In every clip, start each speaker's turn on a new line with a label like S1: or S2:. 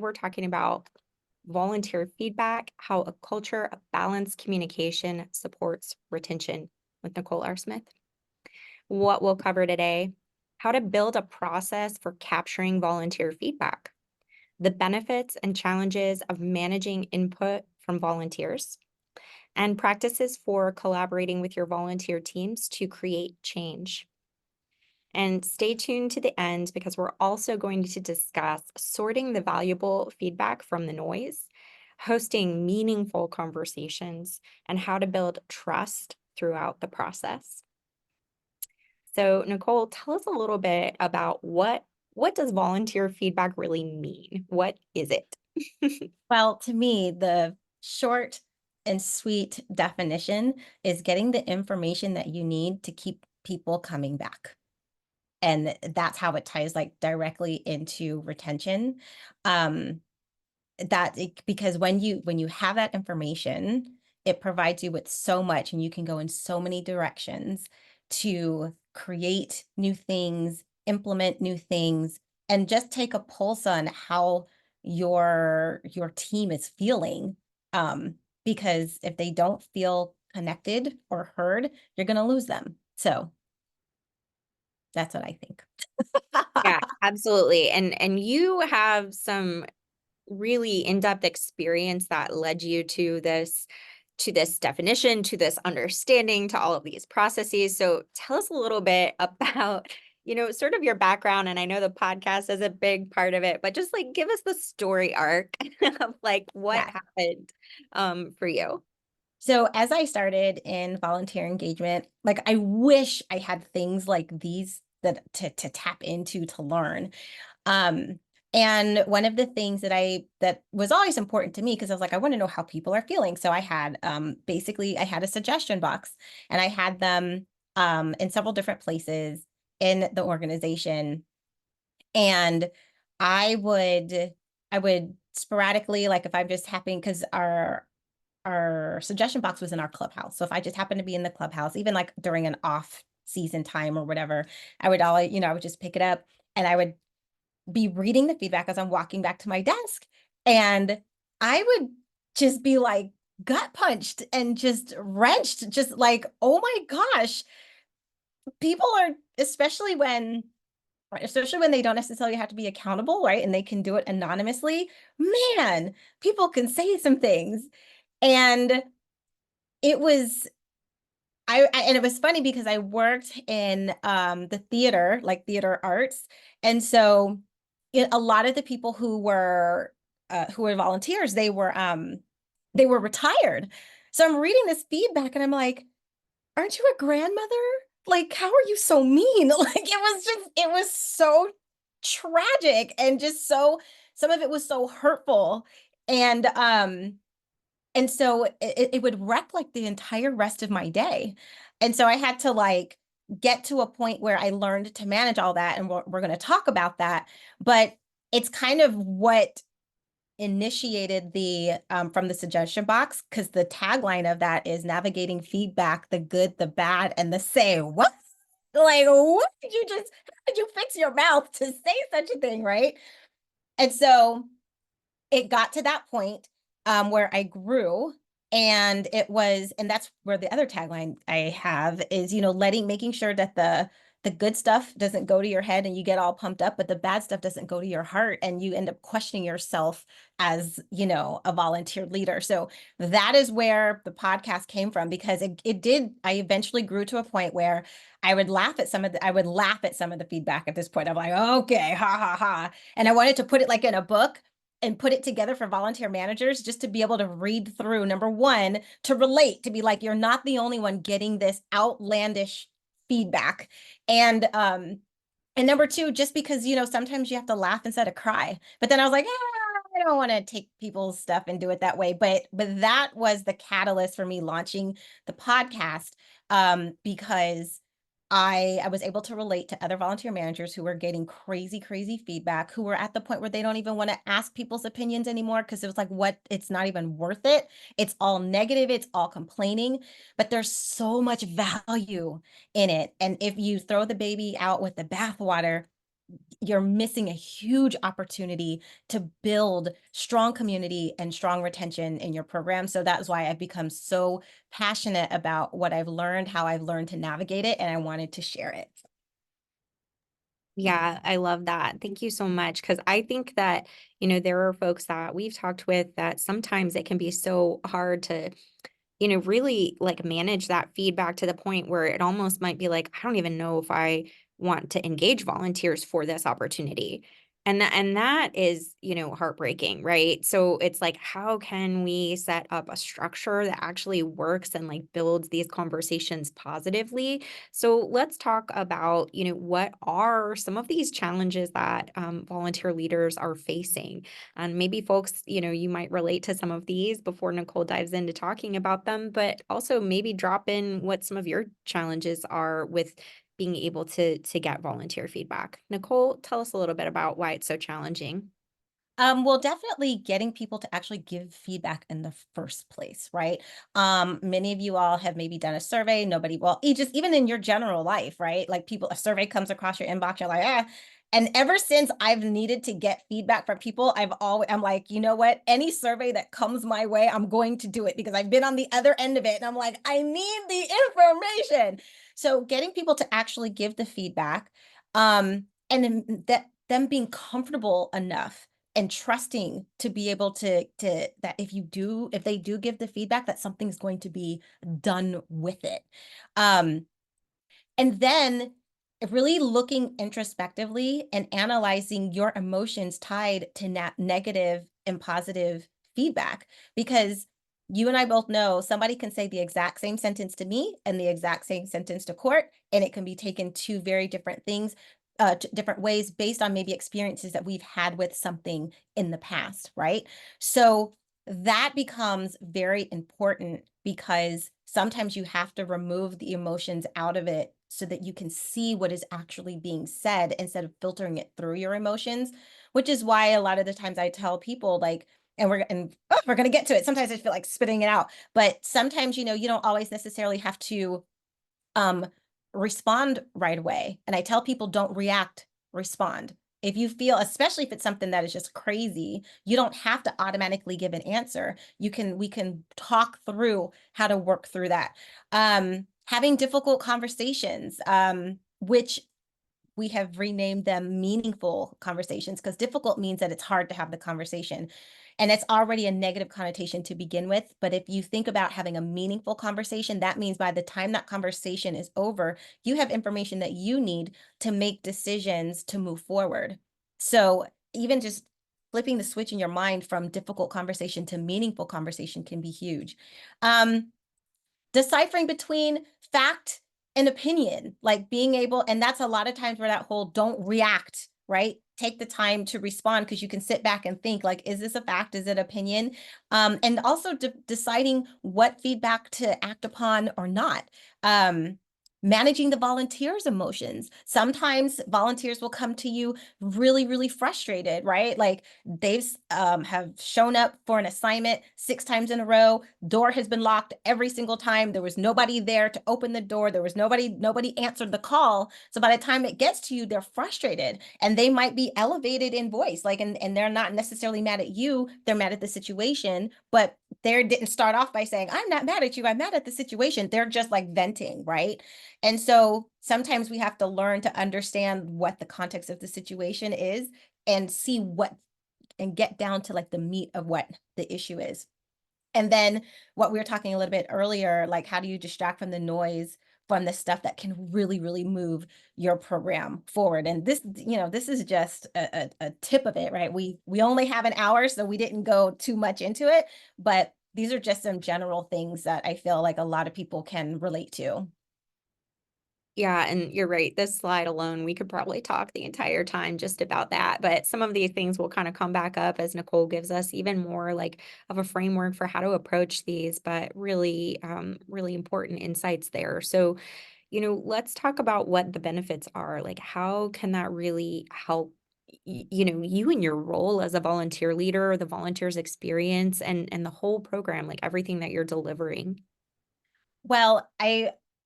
S1: we're talking about volunteer feedback, how a culture of balanced communication supports retention with Nicole R. Smith. What we'll cover today, how to build a process for capturing volunteer feedback, the benefits and challenges of managing input from volunteers, and practices for collaborating with your volunteer teams to create change. And stay tuned to the end because we're also going to discuss sorting the valuable feedback from the noise, hosting meaningful conversations, and how to build trust throughout the process. So, Nicole, tell us a little bit about what does volunteer feedback really mean? What is it?
S2: Well, to me, the short and sweet definition is getting the information that you need to keep people coming back. And that's how it ties like directly into retention. Um, because when you have that information, it provides you with so much and you can go in so many directions to create new things, implement new things, and just take a pulse on how your team is feeling. Because if they don't feel connected or heard, you're going to lose them. So that's what I think.
S1: Yeah, absolutely. And you have some really in-depth experience that led you to this definition, to this understanding, to all of these processes. So tell us a little bit about, sort of your background. And I know the podcast is a big part of it, but just like give us the story arc of like what
S2: Yeah.
S1: happened for you.
S2: So as I started in volunteer engagement, like I wish I had things like these that to tap into to learn. Um, and one of the things that was always important to me, because I was like, I want to know how people are feeling. So I had basically I had a suggestion box and I had them in several different places in the organization. And I would I would sporadically, like if I'm just happening, because our suggestion box was in our clubhouse. So if I just happened to be in the clubhouse, even like during an off season time or whatever, I would just pick it up and I would be reading the feedback as I'm walking back to my desk. And I would just be like gut punched and just wrenched, just like, oh my gosh, people are, especially when they don't necessarily have to be accountable, right? And they can do it anonymously. Man, people can say some things. And it was and it was funny because I worked in the theater, like theater arts. And so a lot of the people who were volunteers, they were retired. So I'm reading this feedback and I'm like, aren't you a grandmother? Like, how are you so mean? Like it was so tragic and just so some of it was so hurtful. And and so it would wreck like the entire rest of my day. And so I had to like get to a point where I learned to manage all that. And we're going to talk about that. But it's kind of what initiated the from the suggestion box, because the tagline of that is navigating feedback, the good, the bad, and the say what? Like, what did you just, how did you fix your mouth to say such a thing, right? And so it got to that point where I grew, and and that's where the other tagline I have is, making sure that the good stuff doesn't go to your head and you get all pumped up, but the bad stuff doesn't go to your heart and you end up questioning yourself as, a volunteer leader. So that is where the podcast came from, because I eventually grew to a point where I would laugh at some of the feedback at this point. I'm like, okay, ha ha ha. And I wanted to put it like in a book and put it together for volunteer managers, just to be able to read through, number one, to relate, to be like, you're not the only one getting this outlandish feedback. And number two, just because, sometimes you have to laugh instead of cry. But then I was like, I don't want to take people's stuff and do it that way. But that was the catalyst for me launching the podcast, because I was able to relate to other volunteer managers who were getting crazy, crazy feedback, who were at the point where they don't even want to ask people's opinions anymore, because it was like, it's not even worth it. It's all negative, it's all complaining, but there's so much value in it. And if you throw the baby out with the bathwater, you're missing a huge opportunity to build strong community and strong retention in your program. So that's why I've become so passionate about what I've learned, how I've learned to navigate it, and I wanted to share it.
S1: Yeah, I love that. Thank you so much. Because I think that, there are folks that we've talked with that sometimes it can be so hard to really like manage that feedback to the point where it almost might be like, I don't even know if I want to engage volunteers for this opportunity. And that is, heartbreaking, right? So it's like, how can we set up a structure that actually works and like builds these conversations positively? So let's talk about, what are some of these challenges that volunteer leaders are facing, and maybe folks, you might relate to some of these before Nicole dives into talking about them, but also maybe drop in what some of your challenges are with being able to get volunteer feedback. Nicole, tell us a little bit about why it's so challenging.
S2: Well, definitely getting people to actually give feedback in the first place, right? Many of you all have maybe done a survey. Nobody, well, just even in your general life, right? Like people, a survey comes across your inbox, you're like, ah. And ever since I've needed to get feedback from people, I'm like, you know what? Any survey that comes my way, I'm going to do it because I've been on the other end of it. And I'm like, I need the information. So getting people to actually give the feedback, and then that them being comfortable enough and trusting to be able to that if they do give the feedback that something's going to be done with it. Um and then really looking introspectively and analyzing your emotions tied to negative and positive feedback, because you and I both know somebody can say the exact same sentence to me and the exact same sentence to court, and it can be taken two very different things, different ways based on maybe experiences that we've had with something in the past, right? So that becomes very important because sometimes you have to remove the emotions out of it so that you can see what is actually being said instead of filtering it through your emotions, which is why a lot of the times I tell people like, we're going to get to it. Sometimes I feel like spitting it out, but sometimes, you don't always necessarily have to um, respond right away. And I tell people don't react, respond. If you feel, especially if it's something that is just crazy, you don't have to automatically give an answer. We can talk through how to work through that. Having difficult conversations, which we have renamed them meaningful conversations, because difficult means that it's hard to have the conversation. And it's already a negative connotation to begin with. But if you think about having a meaningful conversation, that means by the time that conversation is over, you have information that you need to make decisions to move forward. So even just flipping the switch in your mind from difficult conversation to meaningful conversation can be huge. Deciphering between fact and opinion, like being able, and that's a lot of times where that whole don't react, right? Take the time to respond because you can sit back and think like, is this a fact? Is it opinion? And also deciding what feedback to act upon or not. Managing the volunteers' emotions. Sometimes volunteers will come to you really, really frustrated, right? Like they've have shown up for an assignment 6 times in a row. Door has been locked every single time. There was nobody there to open the door. There was nobody answered the call. So by the time it gets to you, they're frustrated and they might be elevated in voice. Like, and they're not necessarily mad at you. They're mad at the situation, but they didn't start off by saying, I'm not mad at you. I'm mad at the situation. They're just like venting, right? And so sometimes we have to learn to understand what the context of the situation is and see what and get down to like the meat of what the issue is. And then what we were talking a little bit earlier, like how do you distract from the noise from the stuff that can really, really move your program forward? And this is just a tip of it, right? We only have an hour, so we didn't go too much into it, but these are just some general things that I feel like a lot of people can relate to.
S1: Yeah, and you're right. This slide alone, we could probably talk the entire time just about that. But some of these things will kind of come back up as Nicole gives us even more like of a framework for how to approach these, but really, really important insights there. So, let's talk about what the benefits are. Like, how can that really help? You and your role as a volunteer leader, the volunteers experience and the whole program, like everything that you're delivering.
S2: Well,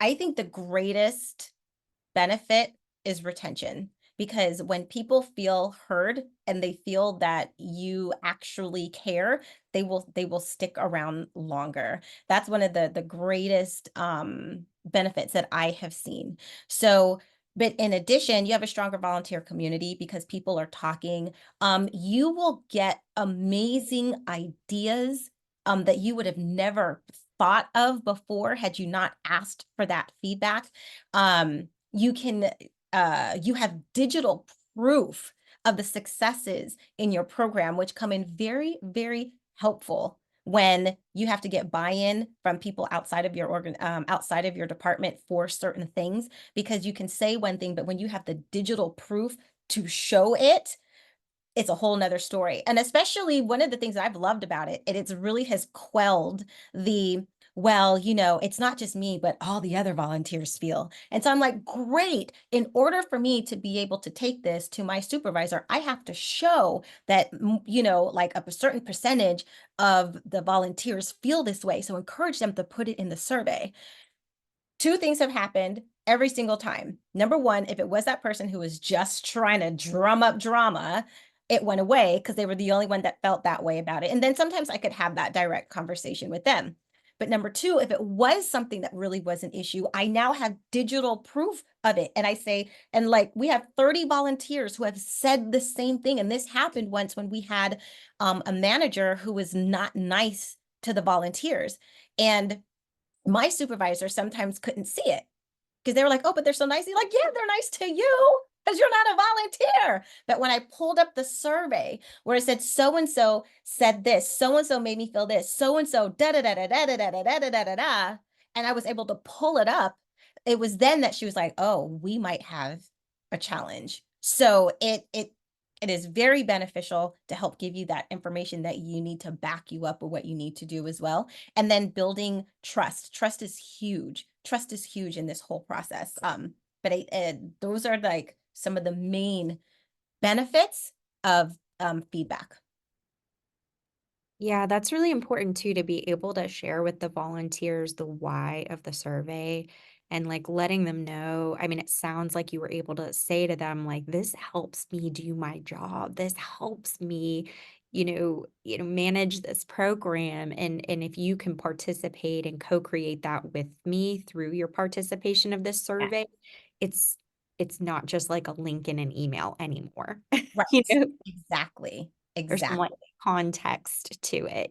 S2: I think the greatest benefit is retention, because when people feel heard and they feel that you actually care, they will stick around longer. That's one of the greatest benefits that I have seen. So, but in addition, you have a stronger volunteer community because people are talking. You will get amazing ideas that you would have never thought of before had you not asked for that feedback. You can you have digital proof of the successes in your program, which come in very, very helpful when you have to get buy-in from people outside of your outside of your department for certain things, because you can say one thing, but when you have the digital proof to show it, it's a whole nother story. And especially one of the things I've loved about it, and it's really has quelled the, well, it's not just me, but all the other volunteers feel. And so I'm like, great. In order for me to be able to take this to my supervisor, I have to show that, like a certain percentage of the volunteers feel this way. So encourage them to put it in the survey. Two things have happened every single time. Number one, if it was that person who was just trying to drum up drama, it went away because they were the only one that felt that way about it. And then sometimes I could have that direct conversation with them. But number two, if it was something that really was an issue, I now have digital proof of it. And I say, and like we have 30 volunteers who have said the same thing. And this happened once when we had a manager who was not nice to the volunteers. And my supervisor sometimes couldn't see it because they were like, oh, but they're so nice. He's like, yeah, they're nice to you because you're not a volunteer. But when I pulled up the survey where it said so and so said this, so and so made me feel this, so and so da da da da da da da da da da da da, and I was able to pull it up, it was then that she was like, oh, we might have a challenge. So it is very beneficial to help give you that information that you need to back you up with what you need to do as well. And then building trust. Trust is huge. Trust is huge in this whole process. But those are like some of the main benefits of feedback.
S1: Yeah, that's really important too, to be able to share with the volunteers the why of the survey and like letting them know. I mean, it sounds like you were able to say to them, like, this helps me do my job. This helps me, manage this program. And if you can participate and co-create that with me through your participation of this
S2: Yes.
S1: survey, it's it's not just like a link in an email anymore.
S2: Right.
S1: You know,
S2: Exactly.
S1: there's some like
S2: Exactly.
S1: context to it.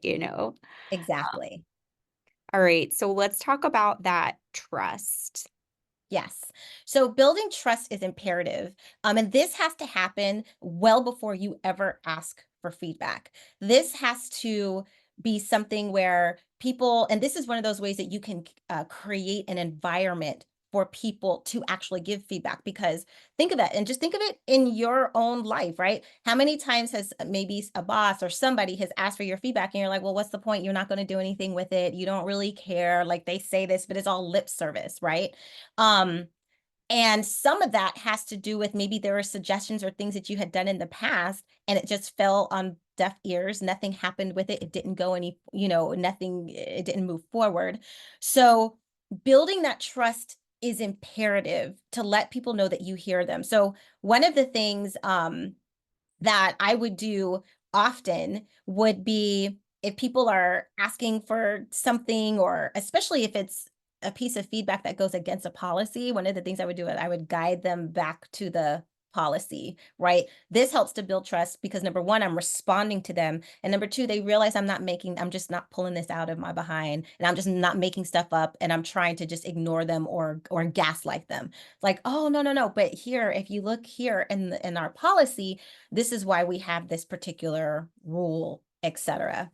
S2: Exactly.
S1: All right, so let's talk about that trust.
S2: Yes. So building trust is imperative. And this has to happen well before you ever ask for feedback. This has to be something where people, and this is one of those ways that you can create an environment for people to actually give feedback. Because think of it, and just think of it in your own life, right? How many times has maybe a boss or somebody has asked for your feedback and you're like, well, what's the point? You're not going to do anything with it. You don't really care. Like they say this, but it's all lip service, right? Um, and some of that has to do with maybe there were suggestions or things that you had done in the past and it just fell on deaf ears. Nothing happened with it. It didn't go any, nothing, it didn't move forward. So building that trust is imperative to let people know that you hear them. So one of the things that I would do often would be if people are asking for something, or especially if it's a piece of feedback that goes against a policy, one of the things I would do is I would guide them back to the policy, right? This helps to build trust because number one, I'm responding to them. And number two, they realize I'm just not pulling this out of my behind and I'm just not making stuff up and I'm trying to just ignore them or gaslight them. Like, oh, no, no, no. But here, if you look here in our policy, this is why we have this particular rule, etc.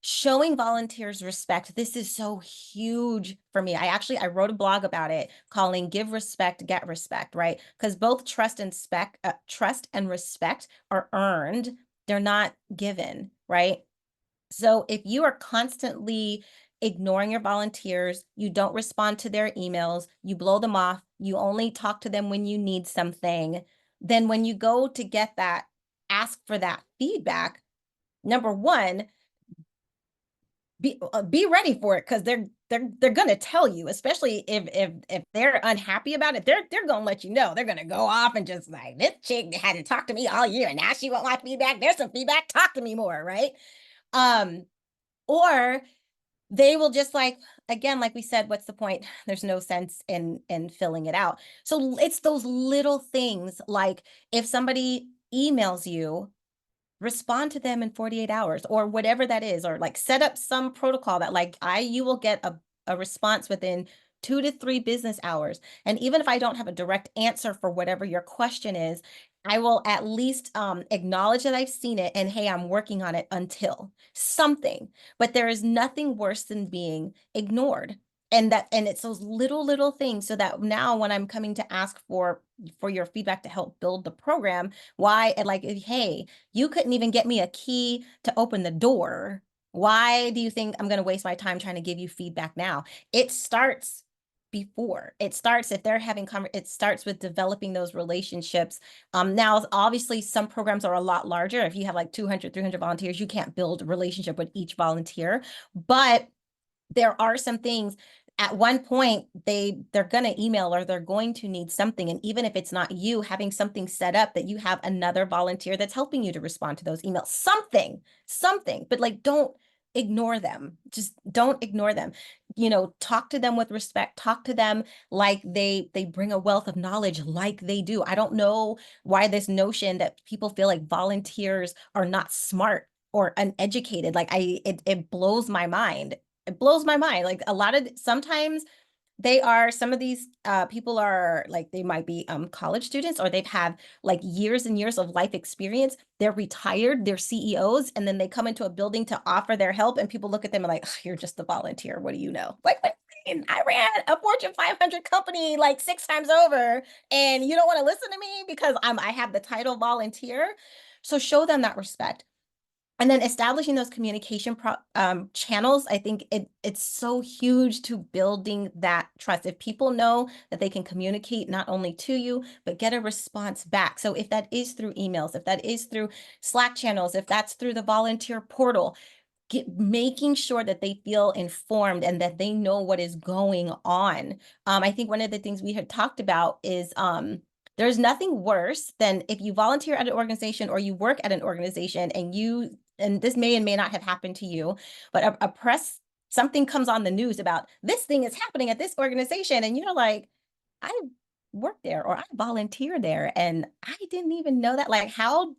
S2: Showing volunteers respect. This is so huge for me. I wrote a blog about it calling "Give Respect, Get Respect," right? Because both trust and respect are earned. They're not given, right? So if you are constantly ignoring your volunteers, you don't respond to their emails, you blow them off, you only talk to them when you need something, then when you go to get ask for that feedback, number one, be ready for it, because they're gonna tell you, especially if they're unhappy about it, they're gonna let you know. They're gonna go off and just like, this chick hadn't talked to me all year and now she want my feedback. There's some feedback, talk to me more, right? Um, or they will just like, again, like we said, what's the point? There's no sense in filling it out. So it's those little things, like if somebody emails you, respond to them in 48 hours or whatever that is, or like set up some protocol that like you will get a response within 2 to 3 business hours. And even if I don't have a direct answer for whatever your question is, I will at least acknowledge that I've seen it and hey, I'm working on it until something. But there is nothing worse than being ignored. And it's those little things, so that now when I'm coming to ask for your feedback to help build the program, why, and like, hey, you couldn't even get me a key to open the door. Why do you think I'm going to waste my time trying to give you feedback now? It starts before. It starts if they're having it starts with developing those relationships. Now, obviously, some programs are a lot larger. If you have like 200, 300 volunteers, you can't build a relationship with each volunteer. But there are some things at one point they're going to email or they're going to need something, and even if it's not you, having something set up that you have another volunteer that's helping you to respond to those emails, something, but like, don't ignore them. Just don't ignore them. Talk to them with respect. Talk to them like they bring a wealth of knowledge, like they do. I don't know why this notion that people feel like volunteers are not smart or uneducated, like it blows my mind. It blows my mind. Like sometimes some of these people are like, they might be college students, or they've had like years and years of life experience. They're retired, they're CEOs, and then they come into a building to offer their help, and people look at them and like, you're just a volunteer. What do you know? Like, what do you mean? I ran a Fortune 500 company like 6 times over, and you don't want to listen to me because I have the title volunteer. So show them that respect. And then establishing those communication channels, I think it's so huge to building that trust. If people know that they can communicate not only to you, but get a response back. So if that is through emails, if that is through Slack channels, if that's through the volunteer portal, making sure that they feel informed and that they know what is going on. I think one of the things we had talked about is there's nothing worse than if you volunteer at an organization or you work at an organization and this may and may not have happened to you, but something comes on the news about this thing is happening at this organization, and you're like, I work there or I volunteer there and I didn't even know that. Like, how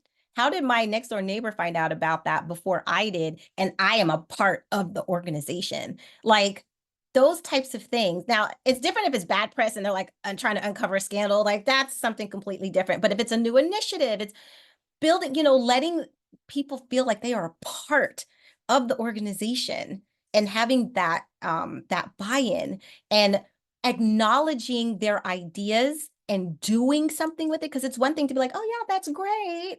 S2: did my next door neighbor find out about that before I did? And I am a part of the organization. Like, those types of things. Now, it's different if it's bad press and they're like trying to uncover a scandal. Like, that's something completely different. But if it's a new initiative, it's building, letting people feel like they are a part of the organization and having that buy-in and acknowledging their ideas and doing something with it. Because it's one thing to be like, oh yeah, that's great,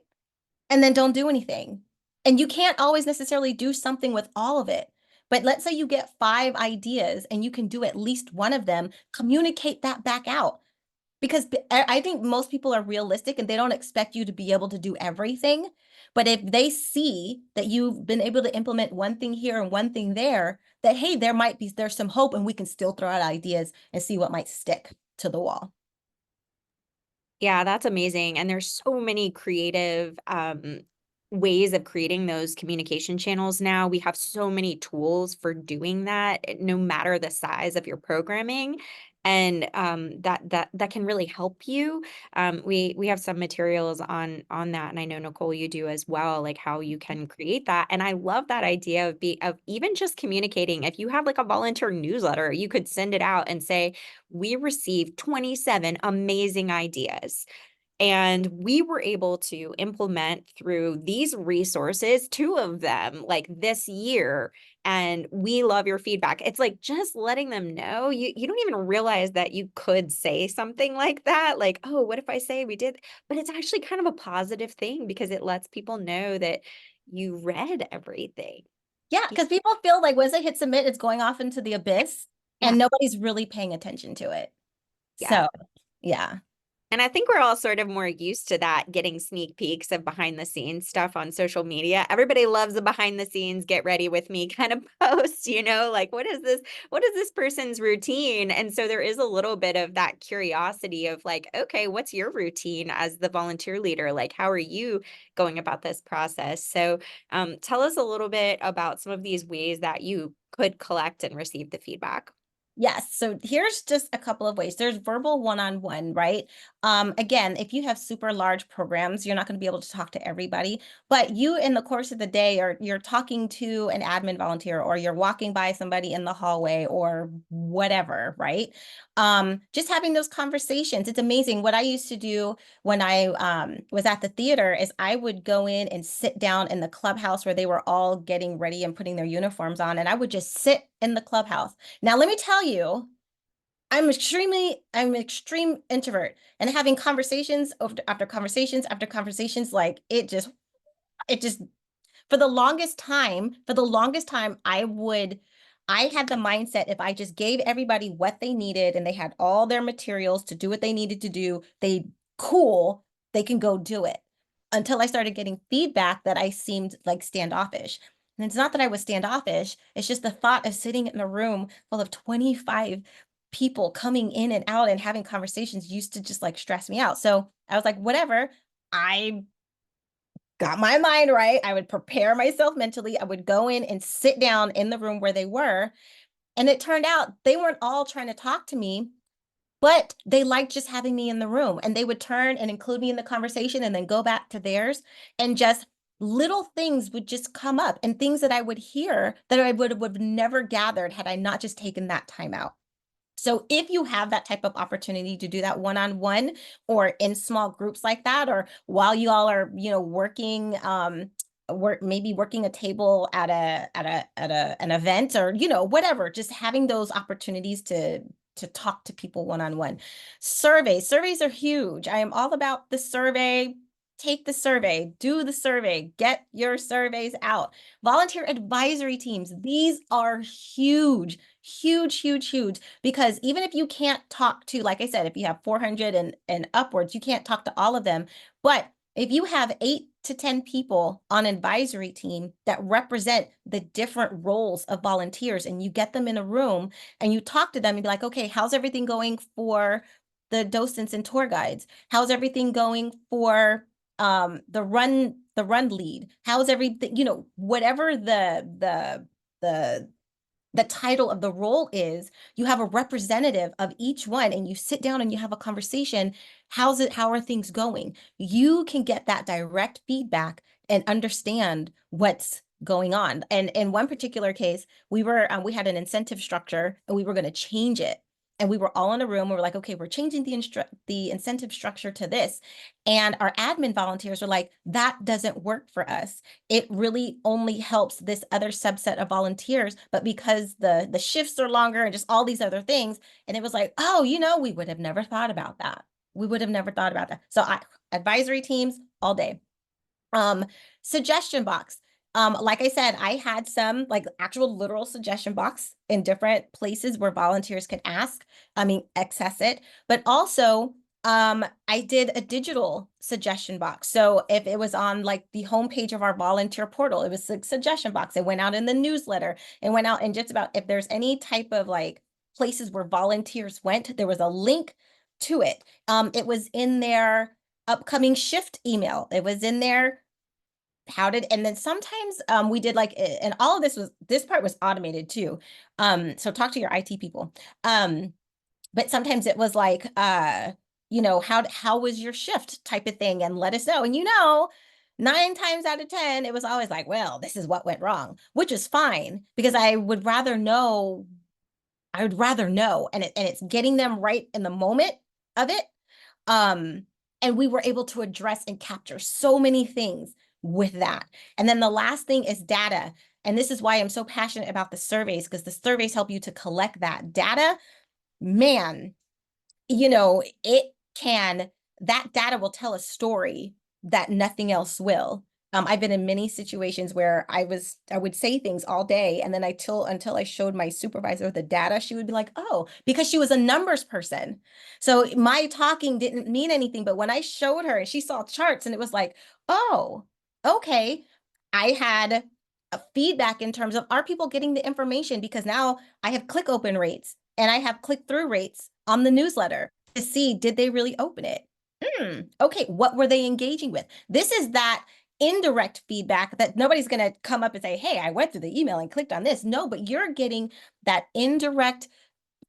S2: and then don't do anything. And you can't always necessarily do something with all of it. But let's say you get 5 ideas and you can do at least one of them, communicate that back out. Because I think most people are realistic and they don't expect you to be able to do everything. But if they see that you've been able to implement one thing here and one thing there, that, hey, there's some hope and we can still throw out ideas and see what might stick to the wall.
S1: Yeah, that's amazing. And there's so many creative ways of creating those communication channels now. We have so many tools for doing that, no matter the size of your programming. And that can really help you. We have some materials on that, and I know Nicole, you do as well, like how you can create that. And I love that idea of even just communicating. If you have like a volunteer newsletter, you could send it out and say, we received 27 amazing ideas. And we were able to implement through these resources, 2 of them, like this year. And we love your feedback. It's like just letting them know. You don't even realize that you could say something like that. Like, oh, what if I say we did? But it's actually kind of a positive thing because it lets people know that you read everything.
S2: Yeah, because people feel like once they hit submit, it's going off into the abyss
S1: Yeah.
S2: and nobody's really paying attention to it.
S1: Yeah.
S2: So, yeah.
S1: And I think we're all sort of more used to that, getting sneak peeks of behind the scenes stuff on social media. Everybody loves a behind the scenes, get ready with me kind of post, like what is this? What is this person's routine? And so there is a little bit of that curiosity of like, okay, what's your routine as the volunteer leader? Like, how are you going about this process? So tell us a little bit about some of these ways that you could collect and receive the feedback.
S2: Yes. So here's just a couple of ways. There's verbal one-on-one, right? Again, if you have super large programs, you're not going to be able to talk to everybody, but you in the course of the day, or you're talking to an admin volunteer, or you're walking by somebody in the hallway or whatever, right? Just having those conversations. It's amazing. What I used to do when I was at the theater is I would go in and sit down in the clubhouse where they were all getting ready and putting their uniforms on, and I would just sit in the clubhouse. Now, let me tell you, I'm an extreme introvert, and having conversations after conversations after conversations, like it just, for the longest time, I had the mindset if I just gave everybody what they needed and they had all their materials to do what they needed to do, cool, they can go do it. Until I started getting feedback that I seemed like standoffish. And it's not that I was standoffish, it's just the thought of sitting in a room full of 25 people coming in and out and having conversations used to just like stress me out. So I was like, whatever. I got my mind right. I would prepare myself mentally. I would go in and sit down in the room where they were. And it turned out they weren't all trying to talk to me, but they liked just having me in the room. And they would turn and include me in the conversation and then go back to theirs. And just little things would just come up, and things that I would hear that I would have never gathered had I not just taken that time out. So if you have that type of opportunity to do that one-on-one or in small groups like that, or while you all are, working, maybe working a table at an event, or, whatever, just having those opportunities to talk to people one-on-one. Surveys are huge. I am all about the survey. Take the survey, do the survey, get your surveys out. Volunteer advisory teams, these are huge, huge, huge, huge, because even if you can't talk to, like I said, if you have 400 and upwards, you can't talk to all of them. But if you have 8 to 10 people on an advisory team that represent the different roles of volunteers, and you get them in a room and you talk to them and be like, okay, how's everything going for the docents and tour guides? How's everything going for the run lead? How's everything, whatever the the title of the role is, you have a representative of each one, and you sit down and you have a conversation. How are things going? You can get that direct feedback and understand what's going on. And in one particular case, we had an incentive structure and we were going to change it. And we were all in a room. We were like, okay, we're changing the incentive structure to this. And our admin volunteers were like, that doesn't work for us. It really only helps this other subset of volunteers, but because the shifts are longer and just all these other things. And it was like, oh, we would have never thought about that. We would have never thought about that. So advisory teams all day. Um, Suggestion box. Like I said, I had some like actual literal suggestion box in different places where volunteers could access it, but also I did a digital suggestion box. So if it was on like the homepage of our volunteer portal, it was a suggestion box. It went out in the newsletter. It went out in just about, if there's any type of like places where volunteers went, there was a link to it. It was in their upcoming shift email. It was in there. And then sometimes we did like, and all of this part was automated too. So talk to your IT people. But sometimes it was like, how was your shift type of thing, and let us know. And 9 times out of 10, it was always like, well, this is what went wrong, which is fine, because I would rather know. And it's getting them right in the moment of it. Um, and we were able to address and capture so many things with that. And then the last thing is data. And this is why I'm so passionate about the surveys, because the surveys help you to collect that data. Man, it can, that data will tell a story that nothing else will. I've been in many situations where I would say things all day, and then until I showed my supervisor the data, she would be like, "Oh," because she was a numbers person. So my talking didn't mean anything, but when I showed her, she saw charts and it was like, "Oh, okay." I had a feedback in terms of, are people getting the information? Because now I have click open rates and I have click through rates on the newsletter to see, did they really open it? Okay, what were they engaging with? This is that indirect feedback that nobody's going to come up and say, "Hey, I went through the email and clicked on this." No, but you're getting that indirect,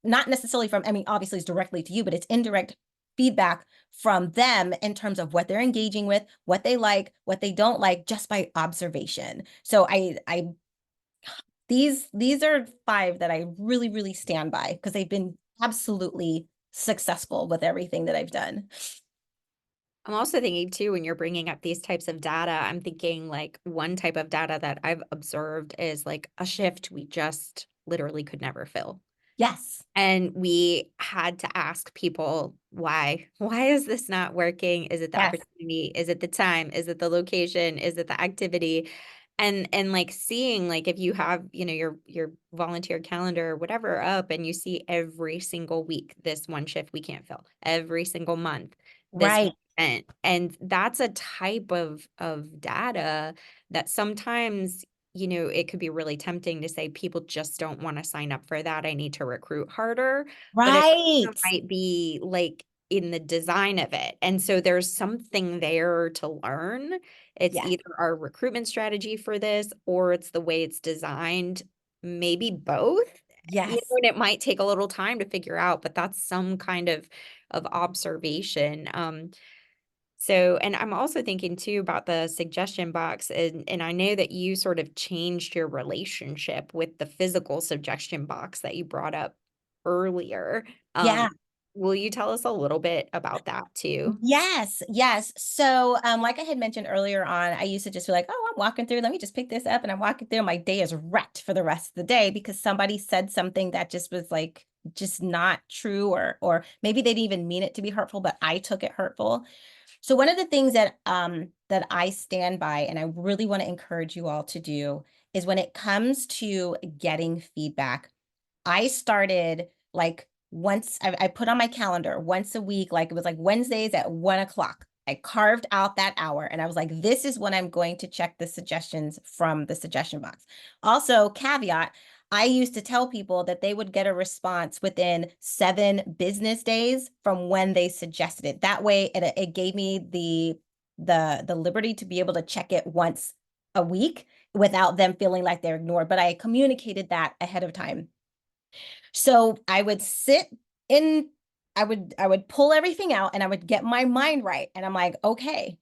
S2: not necessarily from, I mean, obviously it's directly to you, but it's indirect feedback from them in terms of what they're engaging with, what they like, what they don't like, just by observation. So these are five that I really, really stand by because they've been absolutely successful with everything that I've done.
S1: I'm also thinking too, when you're bringing up these types of data, I'm thinking like one type of data that I've observed is like a shift we just literally could never fill.
S2: Yes.
S1: And we had to ask people why. Why is this not working? Is it the
S2: Yes.
S1: opportunity? Is it the time? Is it the location? Is it the activity? And like seeing like if you have, your volunteer calendar or whatever up and you see every single week this one shift we can't fill, every single month this one
S2: Right.
S1: event. And that's a type of data that sometimes it could be really tempting to say people just don't want to sign up for that. I need to recruit harder, but it
S2: Right.
S1: might be like in the design of it. And so there's something there to learn. It's
S2: Yes.
S1: either our recruitment strategy for this or it's the way it's designed, maybe both.
S2: Yes.
S1: And it might take a little time to figure out, but that's some kind of observation. So, and I'm also thinking too about the suggestion box, and I know that you sort of changed your relationship with the physical suggestion box that you brought up earlier.
S2: Yeah.
S1: Will you tell us a little bit about that too?
S2: Yes, yes. So, like I had mentioned earlier on, I used to just be like, "Oh, I'm walking through. Let me just pick this up," and I'm walking through. My day is wrecked for the rest of the day because somebody said something that just was like just not true, or maybe they didn't even mean it to be hurtful, but I took it hurtful. So, one of the things that I stand by, and I really want to encourage you all to do, is when it comes to getting feedback. I started like once I put on my calendar once a week, like it was like Wednesdays at 1 o'clock. I carved out that hour and I was like, this is when I'm going to check the suggestions from the suggestion box. Also, caveat, I used to tell people that they would get a response within 7 business days from when they suggested it. That way it gave me the liberty to be able to check it once a week without them feeling like they're ignored. But I communicated that ahead of time. So I would sit in, I would pull everything out and I would get my mind right. And I'm like, okay,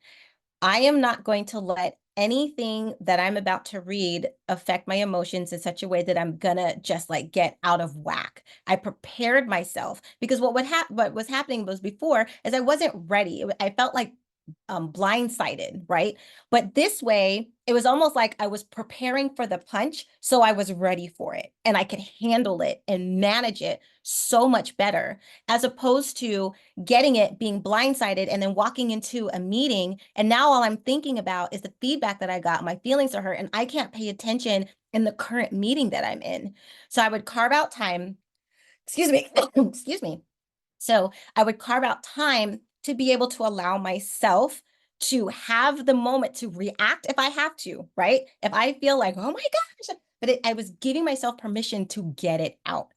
S2: I am not going to let anything that I'm about to read affect my emotions in such a way that I'm gonna just like get out of whack. I prepared myself because what was happening was before is I wasn't ready. I felt like blindsided, right? But this way, it was almost like I was preparing for the punch, so I was ready for it and I could handle it and manage it so much better, as opposed to getting it, being blindsided, and then walking into a meeting. And now all I'm thinking about is the feedback that I got. My feelings are hurt, and I can't pay attention in the current meeting that I'm in. So I would carve out time, excuse me, excuse me, so I would carve out time to be able to allow myself to have the moment to react if I have to, right? If I feel like, oh my gosh, but I was giving myself permission to get it out.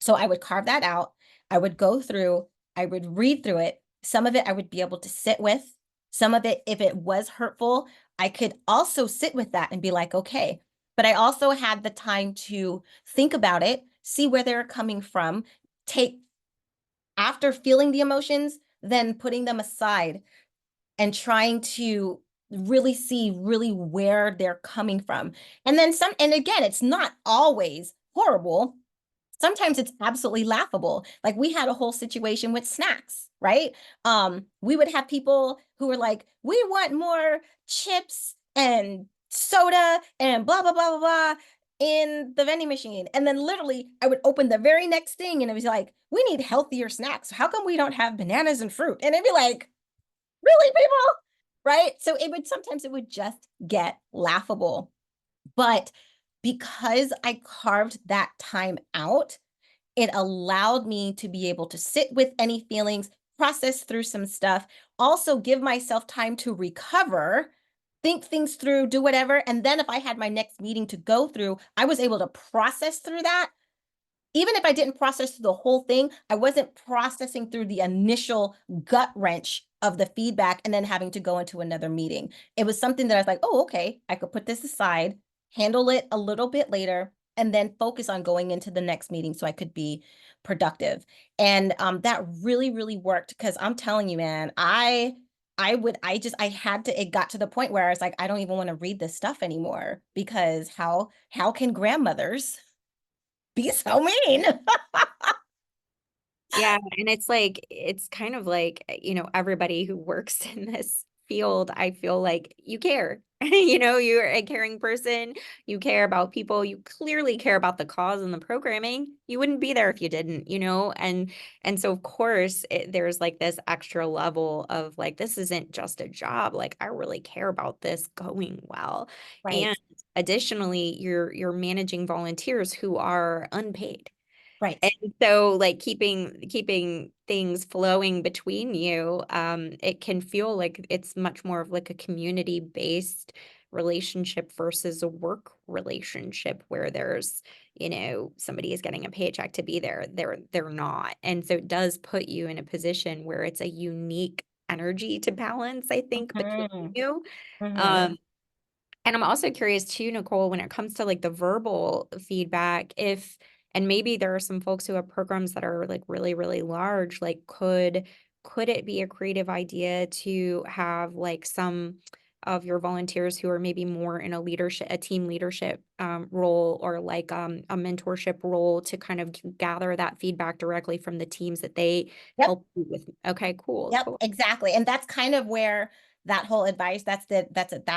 S2: So I would carve that out. I would go through, I would read through it. Some of it I would be able to sit with. Some of it, if it was hurtful, I could also sit with that and be like, okay. But I also had the time to think about it, see where they're coming from, take after feeling the emotions, then putting them aside and trying to really see really where they're coming from. And then and again, it's not always horrible. Sometimes it's absolutely laughable. Like we had a whole situation with snacks, right? We would have people who were like, we want more chips and soda and blah, blah, blah, blah, blah in the vending machine. And then literally I would open the very next thing and it was like, we need healthier snacks. How come we don't have bananas and fruit? And it'd be like, really, people? right? So it would sometimes it would just get laughable. But because I carved that time out, it allowed me to be able to sit with any feelings, process through some stuff, also give myself time to recover, think things through, do whatever. And then if I had my next meeting to go through, I was able to process through that. Even if I didn't process through the whole thing, I wasn't processing through the initial gut wrench of the feedback and then having to go into another meeting. It was something that I was like, oh, okay, I could put this aside, handle it a little bit later, and then focus on going into the next meeting so I could be productive. And that really, really worked because I'm telling you, man, I had to, it got to the point where I was like, I don't even want to read this stuff anymore because how can grandmothers be so mean?
S1: Yeah, and it's like it's kind of like, everybody who works in this field, I feel like you care. You're a caring person, you care about people, you clearly care about the cause and the programming. You wouldn't be there if you didn't, and so of course there's like this extra level of like this isn't just a job, like I really care about this going well. And
S2: Right,
S1: additionally, you're managing volunteers who are unpaid.
S2: right.
S1: And so like keeping things flowing between you, it can feel like it's much more of like a community-based relationship versus a work relationship where there's, somebody is getting a paycheck to be there. They're not. And so it does put you in a position where it's a unique energy to balance, I think, between
S2: Mhm,
S1: you.
S2: mhm.
S1: Um, and I'm also curious too, Nicole, when it comes to like the verbal feedback, and maybe there are some folks who have programs that are like really, really large, like could it be a creative idea to have like some of your volunteers who are maybe more in a team leadership role, or like a mentorship role, to kind of gather that feedback directly from the teams that they
S2: Yep,
S1: help you with? Okay, cool,
S2: yep,
S1: cool.
S2: exactly. And that's kind of where that whole advice, that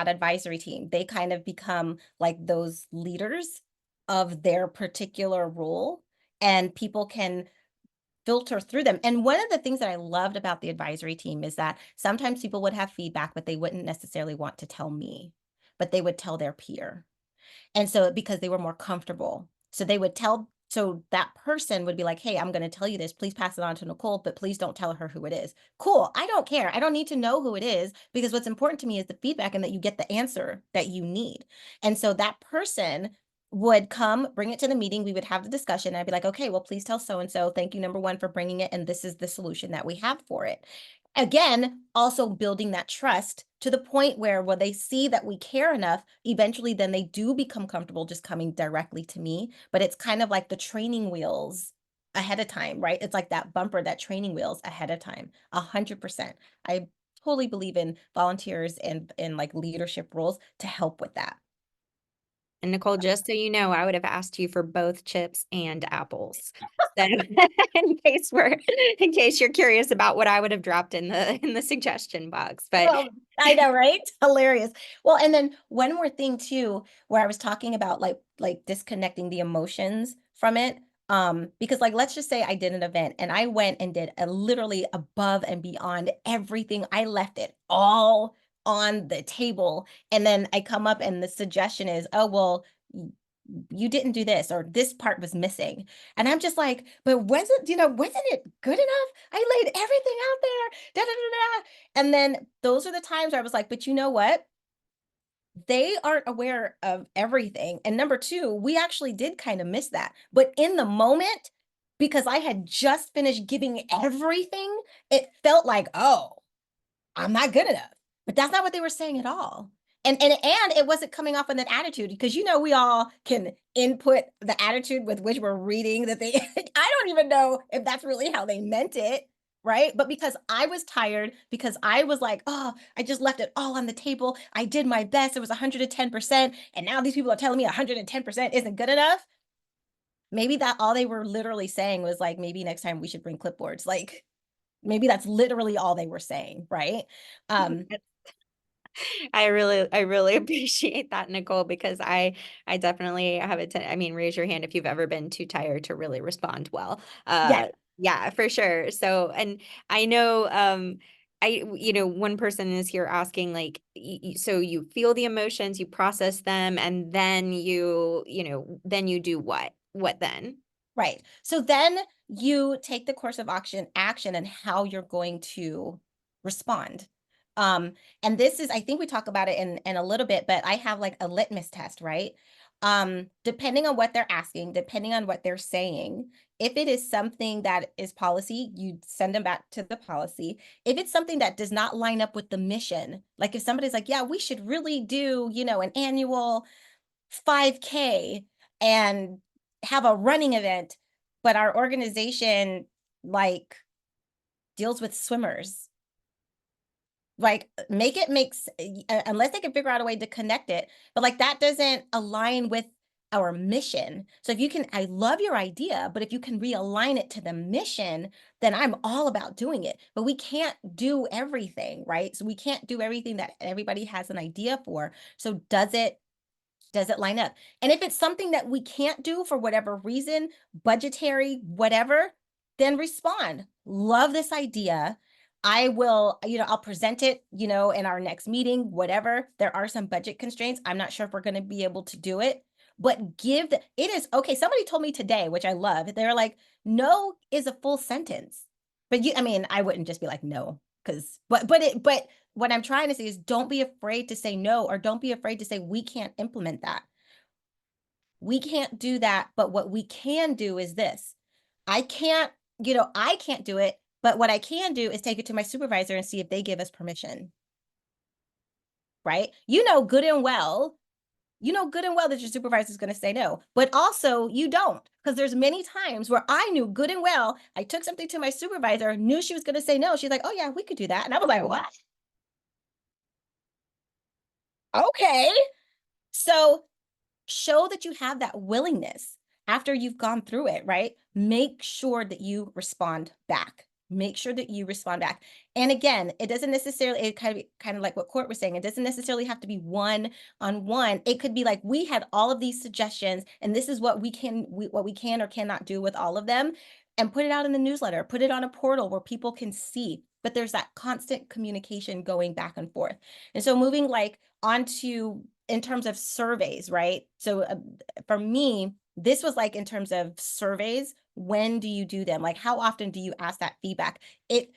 S2: advisory team. They kind of become like those leaders of their particular role, and people can filter through them. And one of the things that I loved about the advisory team is that sometimes people would have feedback, but they wouldn't necessarily want to tell me, but they would tell their peer. And so because they were more comfortable. So they would tell, so that person would be like, hey, I'm going to tell you this. Please pass it on to Nicole, but please don't tell her who it is. Cool. I don't care. I don't need to know who it is because what's important to me is the feedback and that you get the answer that you need. And so that person would come, bring it to the meeting. We would have the discussion. I'd be like, okay, well, please tell so and so. Thank you, number one, for bringing it. And this is the solution that we have for it. Again, also building that trust to the point where when they see that we care enough, eventually then they do become comfortable just coming directly to me. But it's kind of like the training wheels ahead of time, right? It's like that bumper, that training wheels ahead of time. 100%. I totally believe in volunteers and in like leadership roles to help with that.
S1: And Nicole, just so you know, I would have asked you for both chips and apples. So in case you're curious about what I would have dropped in the suggestion box. But
S2: Well, I know, right? Hilarious. Well, and then one more thing too, where I was talking about like disconnecting the emotions from it. Because like let's just say I did an event and I went and did a literally above and beyond everything. I left it all on the table. And then I come up and the suggestion is, oh, well, you didn't do this or this part was missing. And I'm just like, but wasn't it good enough? I laid everything out there. Da, da, da, da. And then those are the times where I was like, but you know what? They aren't aware of everything. And number two, we actually did kind of miss that. But in the moment, because I had just finished giving everything, it felt like, oh, I'm not good enough. But that's not what they were saying at all. And it wasn't coming off with an attitude because we all can input the attitude with which we're reading that they I don't even know if that's really how they meant it, right? But because I was tired, because I was like, oh, I just left it all on the table. I did my best. It was 110%. And now these people are telling me 110% isn't good enough. Maybe that all they were literally saying was like, maybe next time we should bring clipboards. Like maybe that's literally all they were saying, right? Um,
S1: I really appreciate that, Nicole, because I definitely have I mean, raise your hand if you've ever been too tired to really respond well.
S2: yes.
S1: Yeah, for sure. So, and I know, one person is here asking like, so you feel the emotions, you process them, and then then you do what? What then?
S2: Right. So then you take the course of action and how you're going to respond. And this is, I think we talk about it in a little bit, but I have like a litmus test, right? Depending on what they're asking, depending on what they're saying, if it is something that is policy, you send them back to the policy. If it's something that does not line up with the mission, like if somebody's like, yeah, we should really do, an annual 5K and have a running event, but our organization like deals with swimmers. Like make it makes unless they can figure out a way to connect it, but like that doesn't align with our mission. So if you can, I love your idea, but if you can realign it to the mission, then I'm all about doing it. But we can't do everything, right? So we can't do everything that everybody has an idea for. So does it line up? And if it's something that we can't do for whatever reason, budgetary, whatever, then respond. Love this idea. I will, I'll present it, in our next meeting, whatever. There are some budget constraints. I'm not sure if we're going to be able to do it, but it is okay. Somebody told me today, which I love. They're like, no is a full sentence. But I wouldn't just be like, no, but what I'm trying to say is don't be afraid to say no, or don't be afraid to say we can't implement that. We can't do that, but what we can do is this. I can't, I can't do it, but what I can do is take it to my supervisor and see if they give us permission. Right? You know good and well that your supervisor is going to say no, but also you don't, because there's many times where I knew good and well, I took something to my supervisor, knew she was going to say no. She's like, oh yeah, we could do that. And I was like, what? Okay. So show that you have that willingness after you've gone through it, right? Make sure that you respond back. Make sure that you respond back. And again, it doesn't necessarily, it kind of like what Court was saying, it doesn't necessarily have to be one on one. It could be like, we had all of these suggestions and this is what what we can or cannot do with all of them, and put it out in the newsletter, put it on a portal where people can see. But there's that constant communication going back and forth. And so moving like onto in terms of surveys, right? So for me, this was like in terms of surveys, when do you do them? Like how often do you ask that feedback? It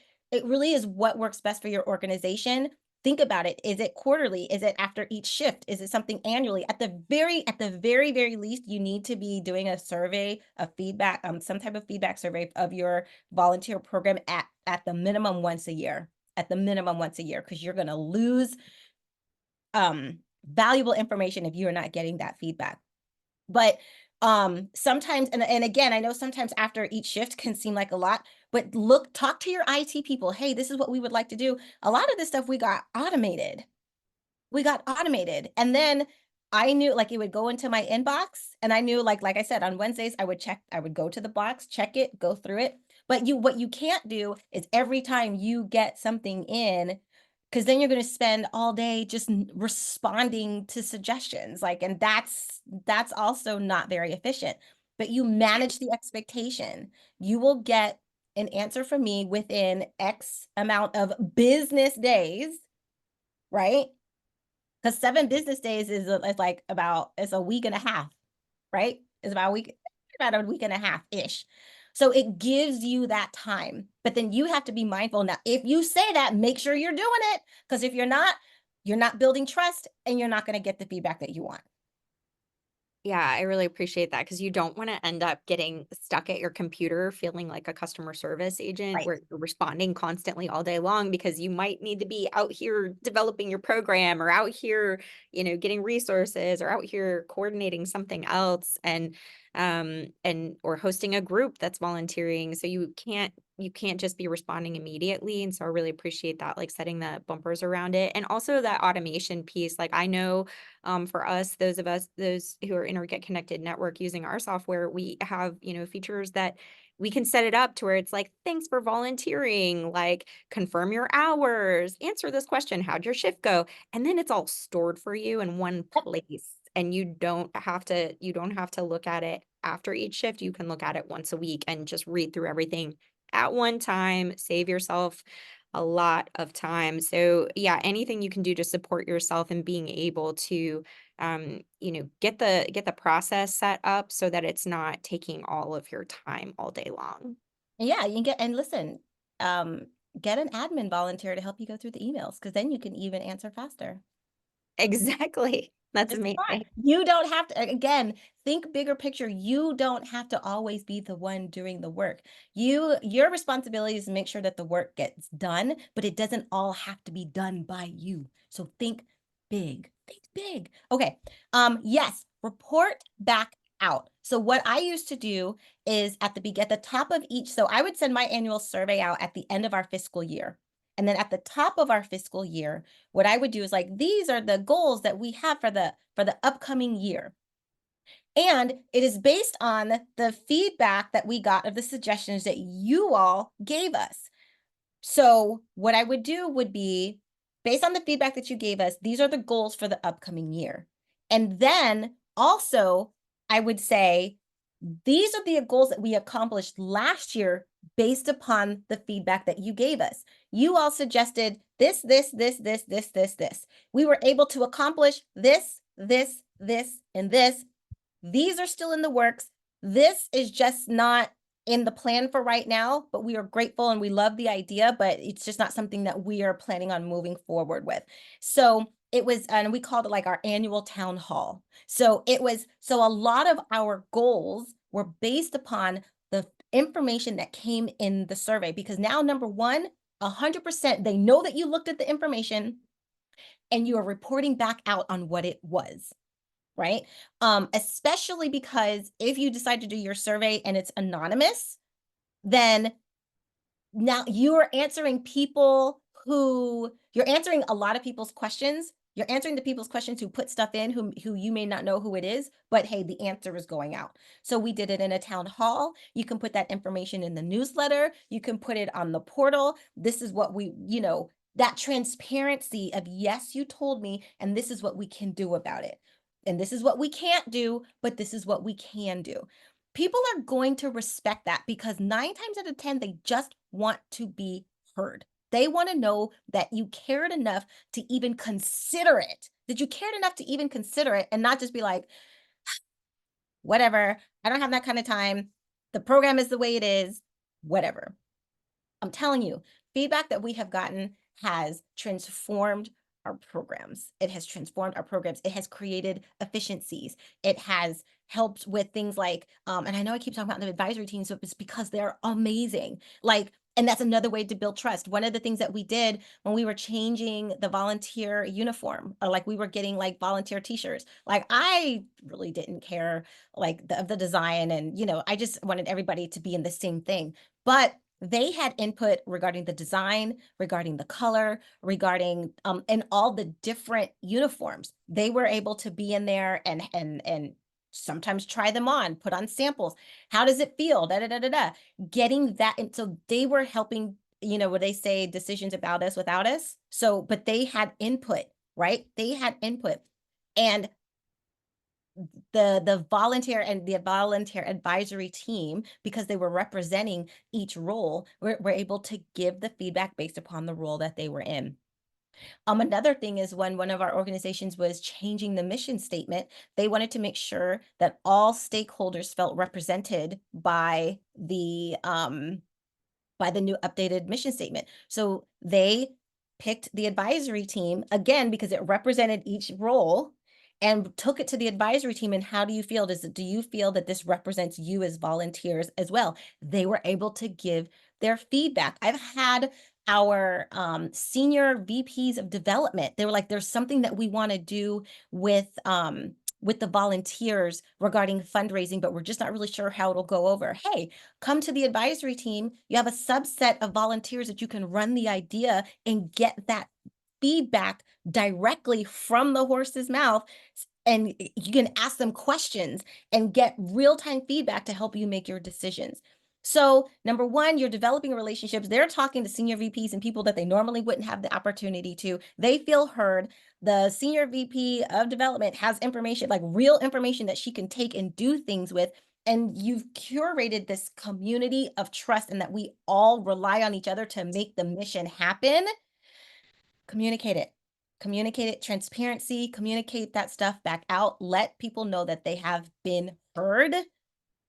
S2: really is what works best for your organization. Think about it. Is it quarterly? Is it after each shift? Is it something annually? At the very least, you need to be doing a survey, a feedback, some type of feedback survey of your volunteer program at the minimum once a year. At the minimum once a year, because you're going to lose valuable information if you're not getting that feedback. But sometimes, and again, I know sometimes after each shift can seem like a lot, but talk to your IT people. Hey, this is what we would like to do. A lot of this stuff we got automated. And then I knew like it would go into my inbox, and I knew like I said, on Wednesdays I would go to the box, check it, go through it. But what you can't do is every time you get something in, because then you're going to spend all day just responding to suggestions, like, and that's also not very efficient. But you manage the expectation. You will get an answer from me within X amount of business days, right? Because 7 business days is it's a week and a half, right? It's about a week and a half ish. So it gives you that time, but then you have to be mindful. Now, if you say that, make sure you're doing it, because if you're not building trust and you're not going to get the feedback that you want.
S1: Yeah, I really appreciate that, because you don't want to end up getting stuck at your computer feeling like a customer service agent
S2: Right.
S1: where you're responding constantly all day long, because you might need to be out here developing your program, or out here, getting resources, or out here coordinating something else, and or hosting a group that's volunteering. So you can't just be responding immediately. And so I really appreciate that, like setting the bumpers around it. And also that automation piece. Like I know for us, those who are in our Get Connected network using our software, we have, features that we can set it up to where it's like, thanks for volunteering, like confirm your hours, answer this question, how'd your shift go? And then it's all stored for you in one place. And you don't have to look at it after each shift. You can look at it once a week and just read through everything at one time, save yourself a lot of time. So yeah, anything you can do to support yourself and being able to get the process set up so that it's not taking all of your time all day long.
S2: Yeah, you can get and listen, um, get an admin volunteer to help you go through the emails because then you can even answer faster.
S1: Exactly. That's
S2: It's fun.
S1: amazing.
S2: You don't have to, again, think bigger picture. You don't have to always be the one doing the work. Your responsibility is to make sure that the work gets done, but it doesn't all have to be done by you. So think big. Think big. Okay. Yes, report back out. So what I used to do is at the top of each, so I would send my annual survey out at the end of our fiscal year. And then at the top of our fiscal year, what I would do is like, these are the goals that we have for the upcoming year. And it is based on the feedback that we got of the suggestions that you all gave us. So what I would do would be based on the feedback that you gave us, these are the goals for the upcoming year. And then also I would say, these are the goals that we accomplished last year based upon the feedback that you gave us. You all suggested this. We were able to accomplish this, and this. These are still in the works. This is just not in the plan for right now, but we are grateful and we love the idea, but it's just not something that we are planning on moving forward with. So it was, and we called it like our annual town hall. So so a lot of our goals were based upon the information that came in the survey, because now, number one, 100%, they know that you looked at the information and you are reporting back out on what it was. Right. Especially because if you decide to do your survey and it's anonymous, then now you're answering a lot of people's questions. You're answering the people's questions who put stuff in who you may not know who it is, but hey, the answer is going out. So we did it in a town hall. You can put that information in the newsletter. You can put it on the portal. This is what that transparency of, yes, you told me, and this is what we can do about it. And this is what we can't do, but this is what we can do. People are going to respect that because 9 times out of 10, they just want to be heard. They want to know that you cared enough to even consider it, that you cared enough to even consider it and not just be like, whatever, I don't have that kind of time. The program is the way it is, whatever. I'm telling you, feedback that we have gotten has transformed our programs. It has transformed our programs. It has created efficiencies. It has helped with things like, and I know I keep talking about the advisory teams, but it's because they're amazing. Like, and that's another way to build trust. One of the things that we did when we were changing the volunteer uniform, or like we were getting like volunteer t-shirts, like I really didn't care like the design, and I just wanted everybody to be in the same thing. But they had input regarding the design, regarding the color, regarding and all the different uniforms. They were able to be in there and sometimes try them on, put on samples. How does it feel? Da da da da da. Getting that, and so they were helping. Where they say decisions about us without us. So, but they had input, right? They had input, and the volunteer advisory team, because they were representing each role, were able to give the feedback based upon the role that they were in. Another thing is, when one of our organizations was changing the mission statement, they wanted to make sure that all stakeholders felt represented by the new updated mission statement. So they picked the advisory team again because it represented each role, and took it to the advisory team. And how do you feel? Do you feel that this represents you as volunteers as well? They were able to give their feedback. I've had our senior VPs of development. They were like, there's something that we want to do with the volunteers regarding fundraising, but we're just not really sure how it'll go over. Hey, come to the advisory team. You have a subset of volunteers that you can run the idea and get that feedback directly from the horse's mouth. And you can ask them questions and get real-time feedback to help you make your decisions. So number one, you're developing relationships. They're talking to senior VPs and people that they normally wouldn't have the opportunity to. They feel heard. The senior VP of development has information, like real information that she can take and do things with. and you've curated this community of trust and that we all rely on each other to make the mission happen, communicate it. Communicate it, transparency, communicate that stuff back out. Let people know that they have been heard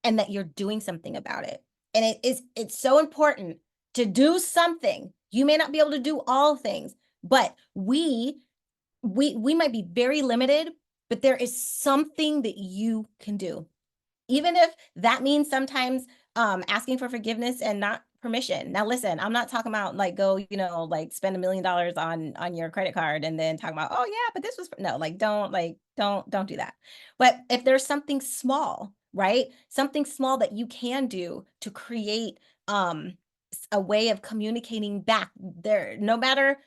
S2: and that you're doing something about it. And it's so important to do something. You may not be able to do all things, but we might be very limited, but there is something that you can do. Even if that means sometimes asking for forgiveness and not permission. Now listen, I'm not talking about like go, like spend $1 million on your credit card and then talking about, oh yeah, but this was no, don't do that. But if there's something small, right? Something small that you can do to create a way of communicating back there, no matter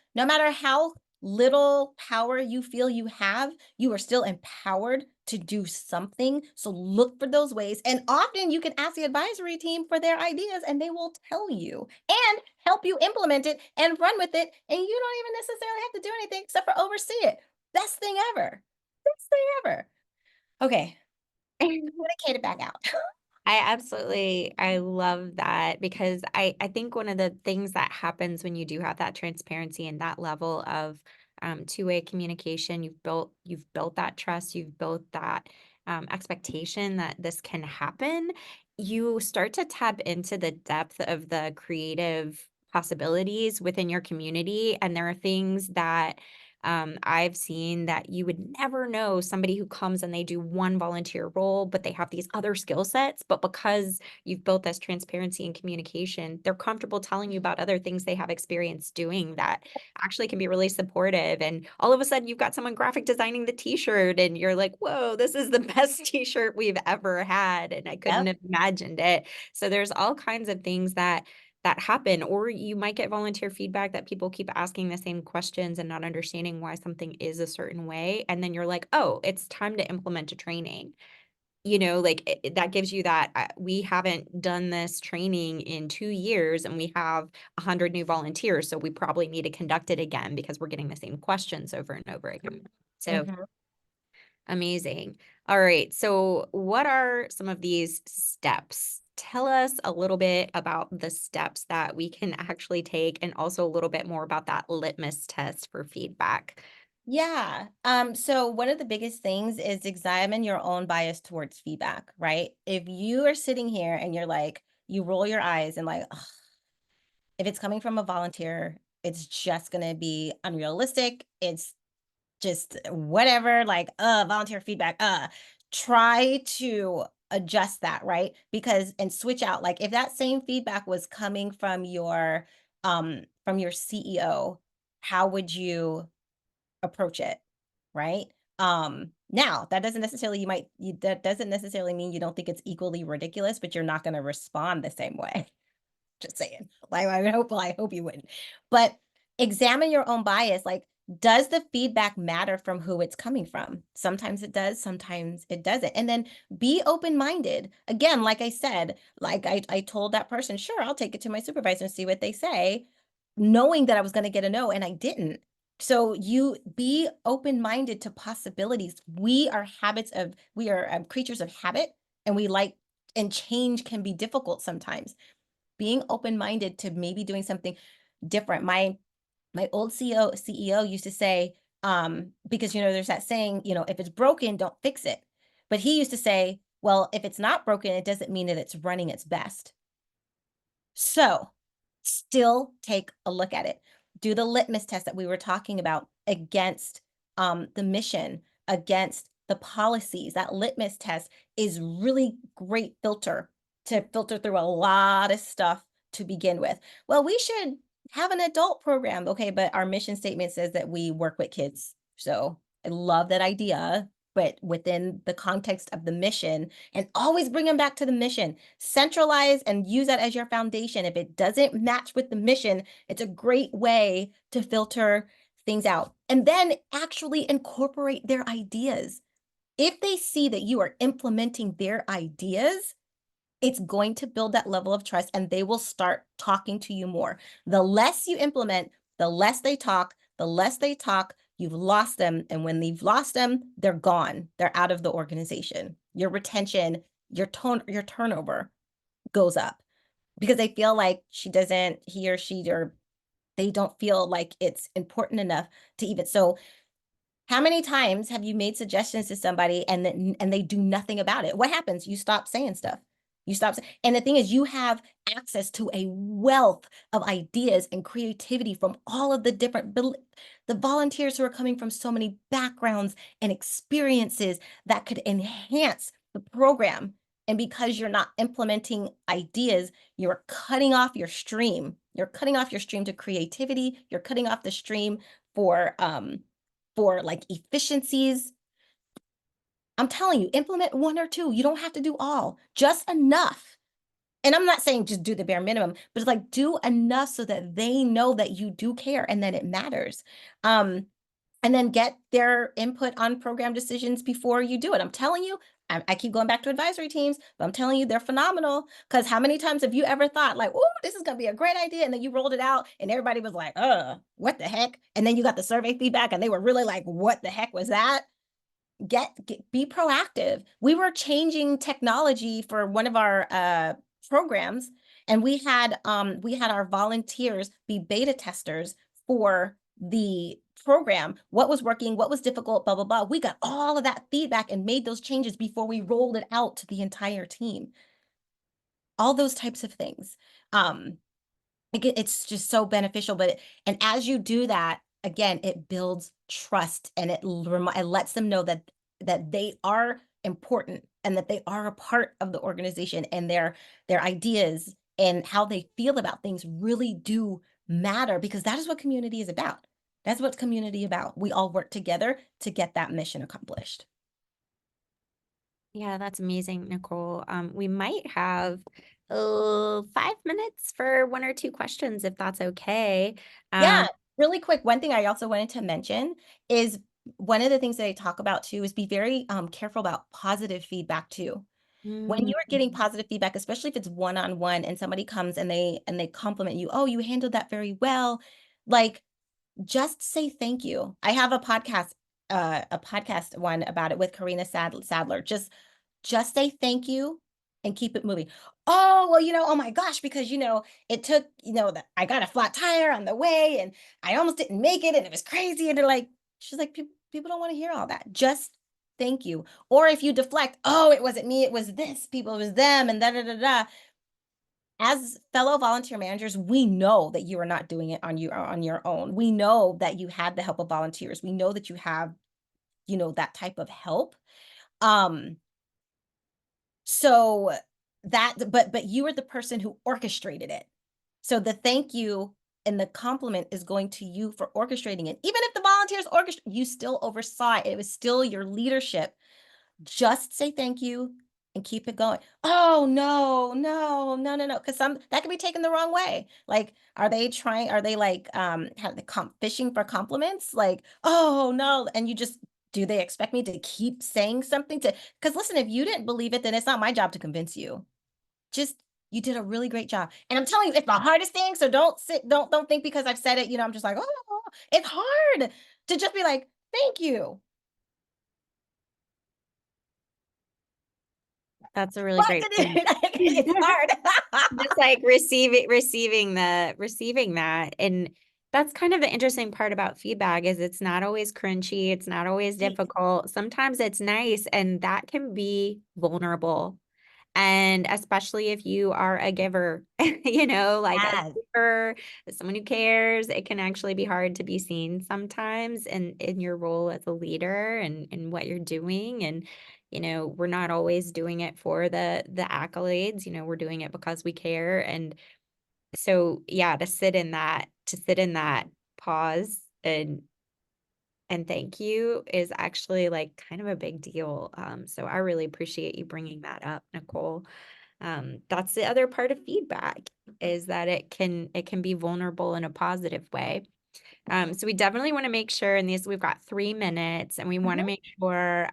S2: how little power you feel you have, you are still empowered to do something. So look for those ways. And often you can ask the advisory team for their ideas and they will tell you and help you implement it and run with it. And you don't even necessarily have to do anything except for oversee it. Best thing ever. Best thing ever. Okay. Communicate it back out.
S1: I love that because I think one of the things that happens when you do have that transparency and that level of two-way communication, you've built that trust, you've built that expectation that this can happen. You start to tap into the depth of the creative possibilities within your community, and there are things that I've seen that you would never know somebody who comes and they do one volunteer role, but they have these other skill sets. But because you've built this transparency and communication, they're comfortable telling you about other things they have experience doing that actually can be really supportive. And all of a sudden, you've got someone graphic designing the t-shirt, and you're like, whoa, this is the best t-shirt we've ever had. And I couldn't
S2: Yep.
S1: have imagined it. So there's all kinds of things that happen, or you might get volunteer feedback that people keep asking the same questions and not understanding why something is a certain way, and then you're like, oh, it's time to implement a training. Like that gives you that we haven't done this training in 2 years and we have 100 new volunteers, so we probably need to conduct it again because we're getting the same questions over and over again. So
S2: Mhm.
S1: amazing. All right. So, what are some of these steps? Tell us a little bit about the steps that we can actually take and also a little bit more about that litmus test for feedback.
S2: Yeah. So one of the biggest things is examine your own bias towards feedback, right? If you are sitting here and you're like, you roll your eyes and like, "Ugh, if it's coming from a volunteer, it's just gonna be unrealistic. It's just whatever, like, volunteer feedback, try to adjust that, right? Because and switch out, like if that same feedback was coming from your CEO, how would you approach it, right? Now that doesn't necessarily that doesn't necessarily mean you don't think it's equally ridiculous, but you're not going to respond the same way. Just saying. Like I hope you wouldn't. But examine your own bias. Like, does the feedback matter from who it's coming from? Sometimes it does, sometimes it doesn't. And then be open-minded. Again, like I said, like I told that person, sure, I'll take it to my supervisor and see what they say, knowing that I was going to get a no, and I didn't. So you be open-minded to possibilities. We are creatures of habit, and and change can be difficult sometimes. Being open-minded to maybe doing something different. My old CEO used to say, because there's that saying, if it's broken, don't fix it. But he used to say, well, if it's not broken, it doesn't mean that it's running its best. So still take a look at it. Do the litmus test that we were talking about against the mission, against the policies. That litmus test is really great filter to filter through a lot of stuff to begin with. Well, we should have an adult program. Okay, but our mission statement says that we work with kids. So I love that idea, but within the context of the mission, and always bring them back to the mission. Centralize and use that as your foundation. If it doesn't match with the mission, it's a great way to filter things out and then actually incorporate their ideas. If they see that you are implementing their ideas, it's going to build that level of trust and they will start talking to you more. The less you implement, the less they talk, you've lost them. And when you've lost them, they're gone. They're out of the organization. Your retention, your turnover goes up because they feel like he or she, or they don't feel like it's important enough to even. So how many times have you made suggestions to somebody and they do nothing about it? What happens? You stop saying stuff. You stop. And the thing is, you have access to a wealth of ideas and creativity from all of the different, the volunteers who are coming from so many backgrounds and experiences that could enhance the program. And because you're not implementing ideas, you're cutting off your stream. You're cutting off your stream to creativity. You're cutting off the stream for like efficiencies. I'm telling you, implement one or two. You don't have to do all, just enough. And I'm not saying just do the bare minimum, but it's like do enough so that they know that you do care and that it matters. And then get their input on program decisions before you do it. I'm telling you, I keep going back to advisory teams, but I'm telling you, they're phenomenal. Because how many times have you ever thought like, oh, this is going to be a great idea. And then you rolled it out and everybody was like, what the heck? And then you got the survey feedback and they were really like, what the heck was that? Be proactive. We were changing technology for one of our programs, and we had our volunteers be beta testers for the program. What was working, what was difficult, blah blah blah. We got all of that feedback and made those changes before we rolled it out to the entire team. All those types of things. It's just so beneficial. And as you do that, again, it builds trust and it lets them know that they are important and that they are a part of the organization, and their ideas and how they feel about things really do matter, because that is what community is about. That's what community about. We all work together to get that mission accomplished.
S1: Yeah, that's amazing, Nicole. We might have 5 minutes for one or two questions, if that's okay.
S2: Yeah, really quick. One thing I also wanted to mention is one of the things that I talk about too is be very careful about positive feedback too. When
S1: Mm,
S2: you are getting positive feedback, especially if it's one-on-one and somebody comes and they compliment you, oh, you handled that very well. Like, just say thank you. I have a podcast one about it with Karina Sadler. Just say thank you and keep it moving. Oh, well, oh my gosh, because it took, that I got a flat tire on the way and I almost didn't make it and it was crazy. And they're like, she's like, people don't want to hear all that. Just thank you. Or if you deflect, oh, it wasn't me, it was this people, it was them, and da da da da. As fellow volunteer managers, we know that you are not doing it on your own. We know that you had the help of volunteers. We know that you have, that type of help. Um, So but you were the person who orchestrated it. So the thank you and the compliment is going to you for orchestrating it. Even if the volunteers you still oversaw it. It was still your leadership. Just say thank you and keep it going. Oh no, no, no, no, no. Because some that can be taken the wrong way. Like, are they like fishing for compliments? Like, oh no. And you just do they expect me to keep saying something to because listen, if you didn't believe it, then it's not my job to convince you. Just you did a really great job. And I'm telling you, it's the hardest thing. So don't think because I've said it, I'm just like, oh, it's hard to just be like, thank you.
S1: that's a really
S2: But
S1: great point.
S2: it's hard.
S1: Just like receiving that. And that's kind of the interesting part about feedback is it's not always crunchy, it's not always
S2: Right.
S1: difficult. Sometimes it's nice and that can be vulnerable. And especially if you are a giver, like a
S2: Yes.
S1: giver, someone who cares, it can actually be hard to be seen sometimes in your role as a leader and what you're doing. And, we're not always doing it for the accolades, we're doing it because we care. And so yeah, to sit in that pause and thank you is actually like kind of a big deal. So I really appreciate you bringing that up, Nicole. That's the other part of feedback is that it can be vulnerable in a positive way. So we definitely want to make sure in these we've got 3 minutes and we want to
S2: Mhm.
S1: make sure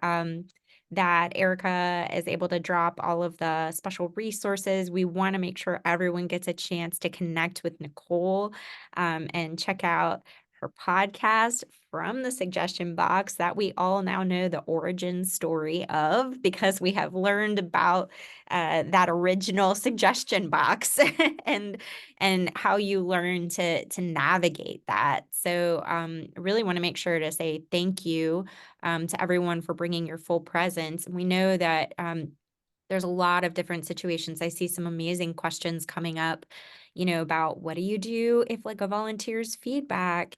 S1: that Erica is able to drop all of the special resources. We want to make sure everyone gets a chance to connect with Nicole and check out her podcast from the suggestion box that we all now know the origin story of because we have learned about that original suggestion box and how you learn to navigate that. So I really want to make sure to say thank you to everyone for bringing your full presence. We know that there's a lot of different situations. I see some amazing questions coming up, about what do you do if like a volunteer's feedback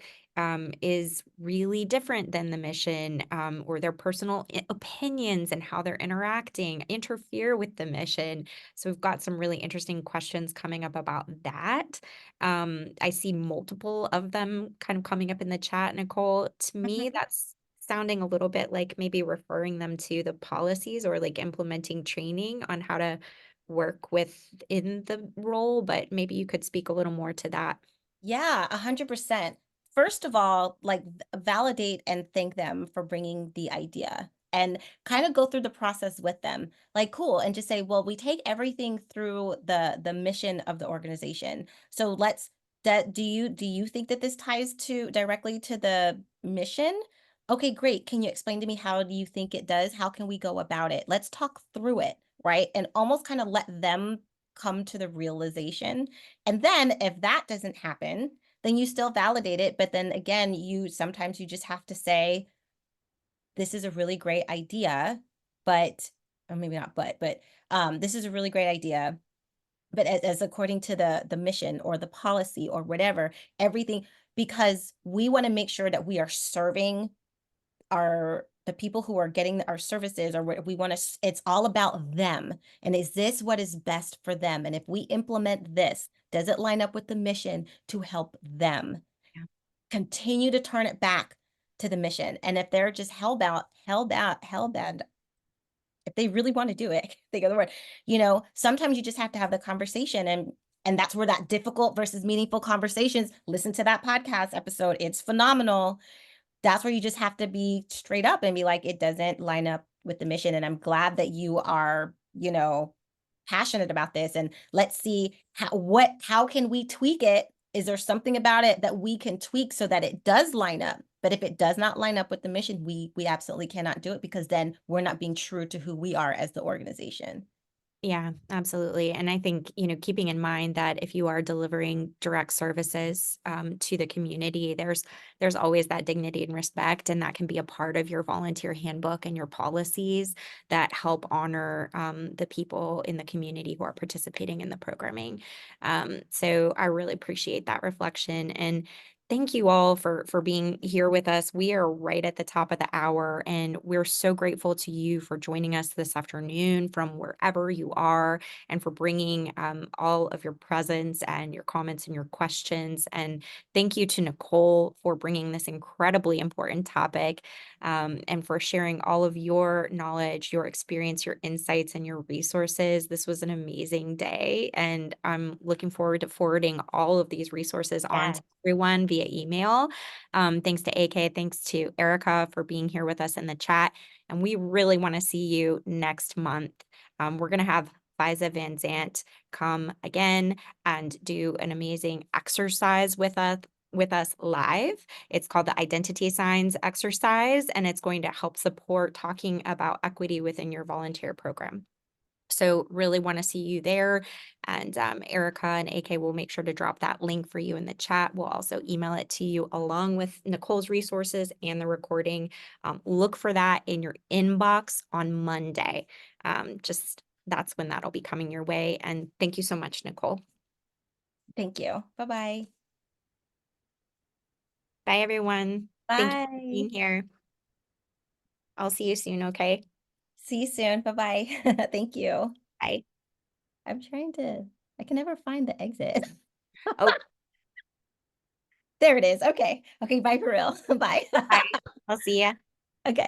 S1: is really different than the mission, or their personal opinions and how they're interacting interfere with the mission. So we've got some really interesting questions coming up about that. I see multiple of them kind of coming up in the chat, Nicole. To me,
S2: Mhm.
S1: that's sounding a little bit like maybe referring them to the policies or like implementing training on how to work within the role, but maybe you could speak a little more to that.
S2: Yeah, 100%. First of all, like validate and thank them for bringing the idea and kind of go through the process with them. Like, cool, and just say, well, we take everything through the mission of the organization. So let's that do you think that this ties to directly to the mission? Okay, great. Can you explain to me how do you think it does? How can we go about it? Let's talk through it, right? And almost kind of let them come to the realization, and then if that doesn't happen, then you still validate it. But then again, you sometimes you just have to say, this is a really great idea, but or maybe not but this is a really great idea. But as according to the mission or the policy or whatever, everything, because we want to make sure that we are serving our the people who are getting our services, or what we want to, it's all about them. And is this what is best for them? And if we implement this, does it line up with the mission to help them?
S1: Yeah.
S2: Continue to turn it back to the mission. And if they're just hell bent, if they really want to do it, think of the word, sometimes you just have to have the conversation, and that's where that difficult versus meaningful conversations, listen to that podcast episode. It's phenomenal. That's where you just have to be straight up and be like, it doesn't line up with the mission. And I'm glad that you are, passionate about this. And let's see how can we tweak it? Is there something about it that we can tweak so that it does line up? But if it does not line up with the mission, we absolutely cannot do it, because then we're not being true to who we are as the organization.
S1: Yeah, absolutely. And I think, keeping in mind that if you are delivering direct services to the community, there's always that dignity and respect, and that can be a part of your volunteer handbook and your policies that help honor the people in the community who are participating in the programming. So I really appreciate that reflection, and thank you all for being here with us. We are right at the top of the hour, and we're so grateful to you for joining us this afternoon from wherever you are, and for bringing all of your presence and your comments and your questions. And thank you to Nicole for bringing this incredibly important topic, and for sharing all of your knowledge, your experience, your insights, and your resources. This was an amazing day, and I'm looking forward to forwarding all of these resources on
S2: Yeah.
S1: to everyone via email. Thanks to AK, thanks to Erica for being here with us in the chat. And we really want to see you next month. We're going to have Liza Van Zant come again and do an amazing exercise with us live. It's called the Identity Signs exercise, and it's going to help support talking about equity within your volunteer program. So really want to see you there. And Erica and AK will make sure to drop that link for you in the chat. We'll also email it to you along with Nicole's resources and the recording. Look for that in your inbox on Monday. Just that's when that'll be coming your way. And thank you so much, Nicole.
S2: Thank you. Bye-bye.
S1: Bye, everyone. Thank you for
S2: Bye.
S1: being here. I'll see you soon, okay?
S2: See you soon. Bye-bye. Thank you.
S1: Bye.
S2: I can never find the exit.
S1: Oh,
S2: There it is. Okay. Okay. Bye for real. Bye.
S1: bye. I'll see ya.